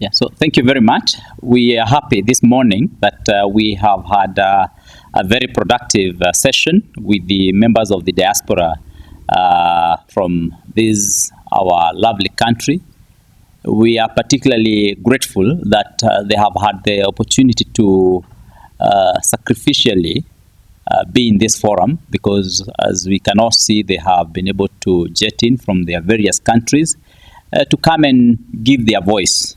Yeah, so thank you very much. We are happy this morning that we have had a very productive session with the members of the diaspora from this, our lovely country. We are particularly grateful that they have had the opportunity to sacrificially be in this forum, because as we can all see, they have been able to jet in from their various countries to come and give their voice.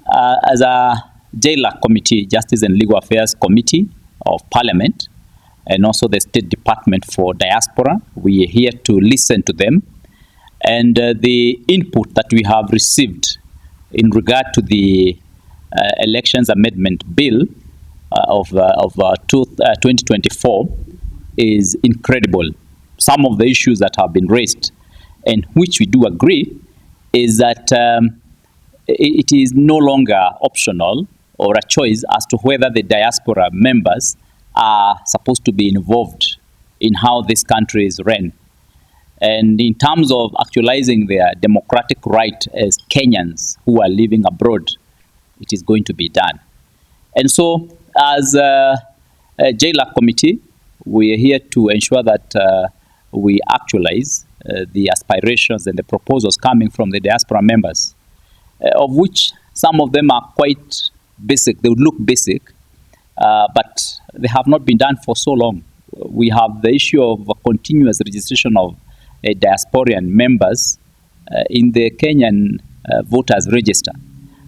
As a JLAC committee, Justice and Legal Affairs Committee of Parliament, and also the State Department for Diaspora, we are here to listen to them. And the input that we have received in regard to the Elections Amendment Bill of 2024 is incredible. Some of the issues that have been raised, and which we do agree, is that it is no longer optional or a choice as to whether the diaspora members are supposed to be involved in how this country is run. And in terms of actualizing their democratic right as Kenyans who are living abroad, it is going to be done. And so, as a JLAC committee, we are here to ensure that we actualize the aspirations and the proposals coming from the diaspora members, of which some of them are quite basic. They would look basic, but they have not been done for so long. We have the issue of continuous registration of diasporian members in the Kenyan voters register.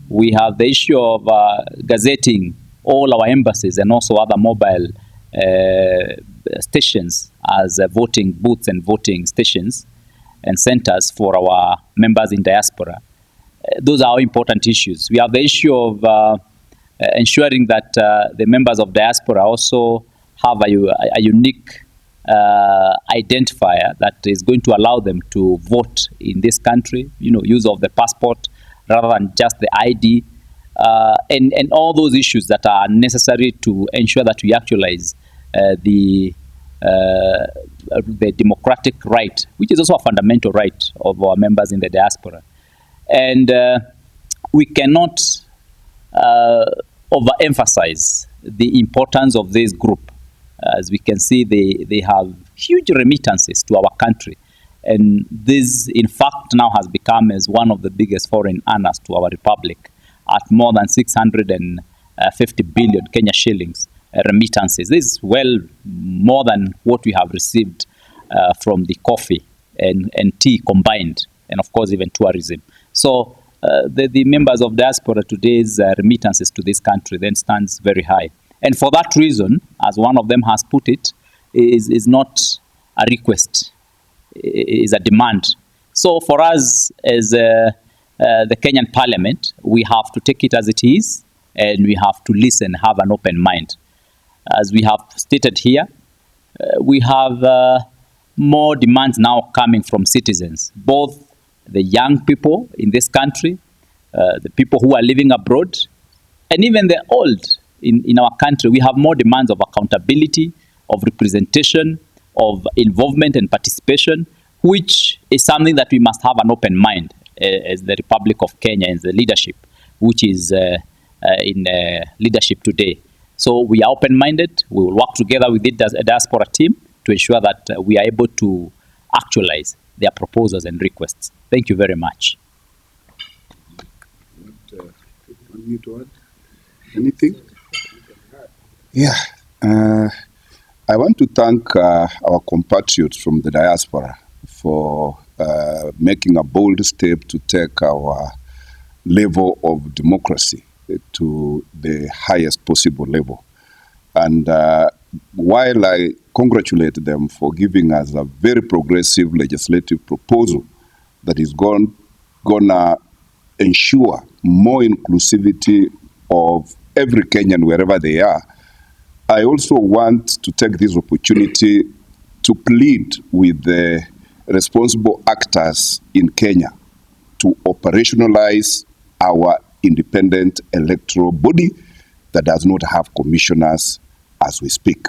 We have the issue of gazetting all our embassies and also other mobile stations as voting booths and voting stations and centers for our members in diaspora. Those are important issues. We have the issue of ensuring that the members of diaspora also have a unique identifier that is going to allow them to vote in this country, use of the passport rather than just the ID, and all those issues that are necessary to ensure that we actualize the democratic right, which is also a fundamental right of our members in the diaspora. And we cannot overemphasize the importance of this group. As we can see, they have huge remittances to our country. And this, in fact, now has become as one of the biggest foreign earners to our republic at more than 650 billion Kenya shillings remittances. This is well more than what we have received from the coffee and tea combined, and of course even tourism. So the members of diaspora today's remittances to this country then stands very high. And for that reason, as one of them has put it, is not a request, is a demand. So for us as the Kenyan Parliament, we have to take it as it is, and we have to listen, have an open mind. As we have stated here, we have more demands now coming from citizens, both the young people in this country, the people who are living abroad, and even the old in our country. We have more demands of accountability, of representation, of involvement and participation, which is something that we must have an open mind as the Republic of Kenya and the leadership, which is in leadership today. So we are open-minded. We will work together with the diaspora team to ensure that we are able to actualize their proposals and requests. Thank you very much. Want me to add anything? Yeah. I want to thank our compatriots from the diaspora for making a bold step to take our level of democracy to the highest possible level. And while I congratulate them for giving us a very progressive legislative proposal that is gonna ensure more inclusivity of every Kenyan wherever they are, I also want to take this opportunity to plead with the responsible actors in Kenya to operationalize our independent electoral body that does not have commissioners as we speak.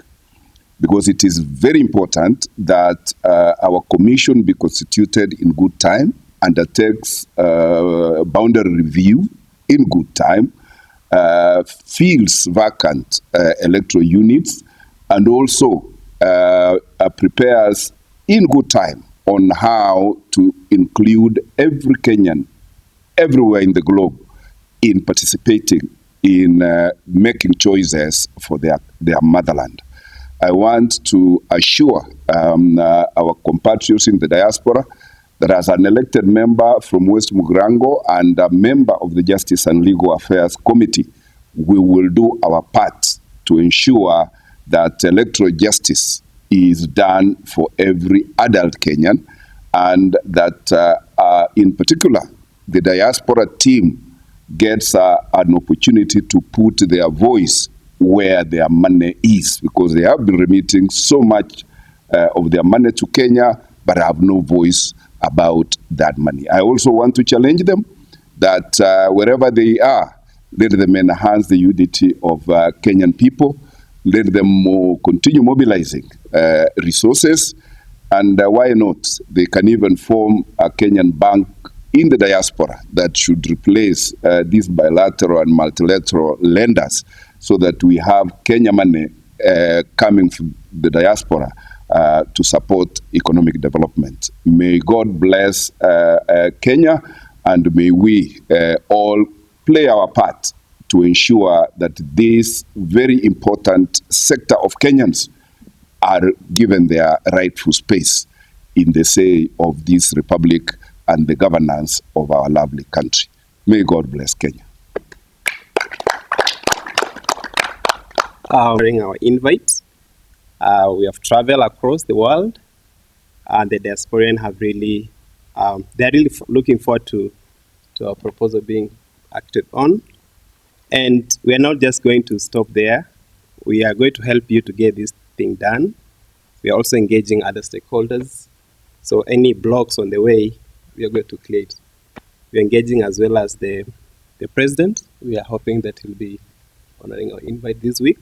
Because it is very important that our commission be constituted in good time, undertakes boundary review in good time, fills vacant electoral units, and also prepares in good time on how to include every Kenyan everywhere in the globe in participating in making choices for their motherland. I want to assure our compatriots in the diaspora that as an elected member from West Mugrango and a member of the Justice and Legal Affairs Committee, we will do our part to ensure that electoral justice is done for every adult Kenyan, and that in particular, the diaspora team gets an opportunity to put their voice where their money is, because they have been remitting so much of their money to Kenya, but have no voice about that money. I also want to challenge them that wherever they are, let them enhance the unity of Kenyan people. Let them continue mobilizing resources, and why not? They can even form a Kenyan bank in the diaspora that should replace these bilateral and multilateral lenders, so that we have Kenya money coming from the diaspora to support economic development. May God bless Kenya, and may we all play our part to ensure that this very important sector of Kenyans are given their rightful space in the say of this republic and the governance of our lovely country. May God bless Kenya. During our invite, we have traveled across the world, and the diasporans have really, they're really looking forward to our proposal being acted on. And we are not just going to stop there. We are going to help you to get this thing done. We are also engaging other stakeholders. So any blocks on the way, we are going to clear it. We are engaging as well as the president. We are hoping that he'll be honoring our invite this week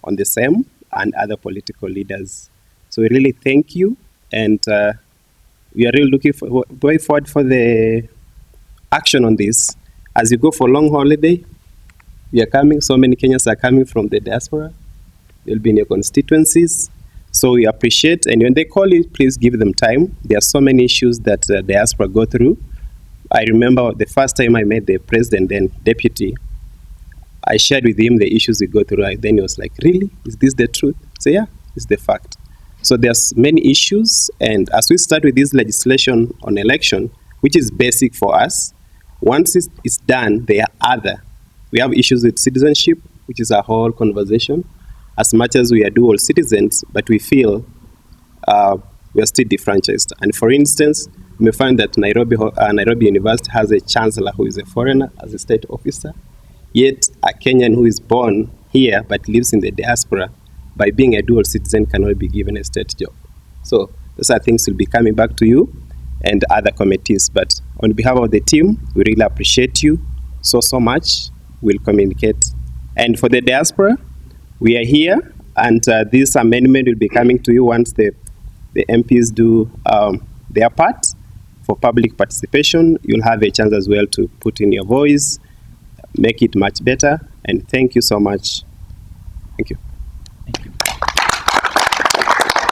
on the same, and other political leaders. So we really thank you, and we are really looking going forward for the action on this. As you go for long holiday, we are coming, so many Kenyans are coming from the diaspora. They'll be in your constituencies. So we appreciate, and when they call you, please give them time. There are so many issues that the diaspora go through. I remember the first time I met the president, then deputy, I shared with him the issues we go through. Then he was like, really? Is this the truth? So yeah, it's the fact. So there's many issues, and as we start with this legislation on election, which is basic for us, once it's done, there are other. We have issues with citizenship, which is a whole conversation. As much as we are dual citizens, but we feel we are still defranchised. And for instance, you may find that Nairobi University has a chancellor who is a foreigner as a state officer, yet a Kenyan who is born here but lives in the diaspora, by being a dual citizen, cannot be given a state job. So those are things will be coming back to you and other committees. But on behalf of the team, we really appreciate you so much. We'll communicate. And for the diaspora, we are here, and this amendment will be coming to you once the MPs do their part for public participation. You'll have a chance as well to put in your voice, make it much better. And thank you so much. Thank you.